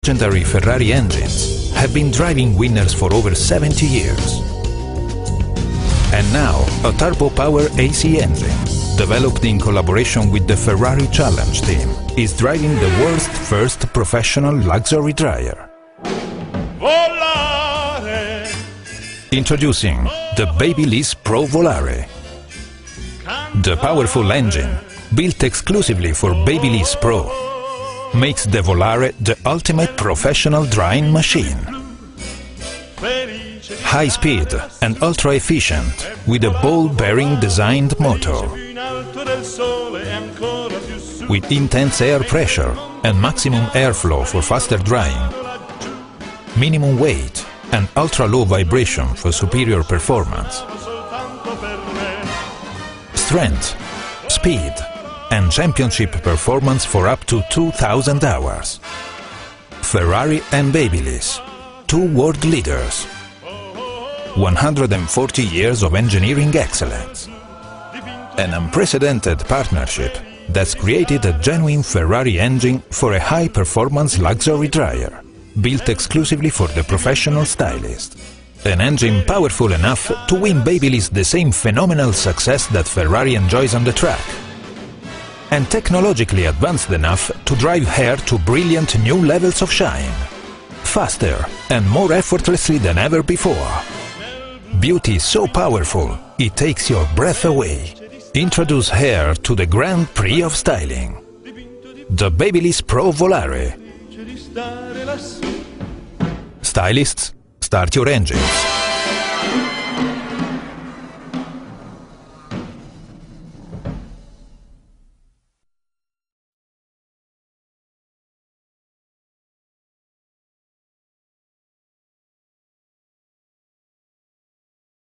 Legendary Ferrari engines have been driving winners for over 70 years. And now, a turbo-power AC engine, developed in collaboration with the Ferrari Challenge team, is driving the world's first professional luxury dryer. Volare. Introducing the Babyliss Pro Volare. The powerful engine, built exclusively for Babyliss Pro, makes the Volare the ultimate professional drying machine. High speed and ultra efficient, with a ball-bearing designed motor. With intense air pressure and maximum airflow for faster drying. Minimum weight and ultra-low vibration for superior performance. Strength, speed and championship performance for up to 2000 hours. Ferrari and Babyliss, two world leaders. 140 years of engineering excellence. An unprecedented partnership that's created a genuine Ferrari engine for a high-performance luxury dryer, built exclusively for the professional stylist. An engine powerful enough to win Babyliss the same phenomenal success that Ferrari enjoys on the track. And technologically advanced enough to drive hair to brilliant new levels of shine. Faster and more effortlessly than ever before. Beauty so powerful, it takes your breath away. Introduce hair to the Grand Prix of styling. The Babyliss Pro Volare. Stylists, start your engines.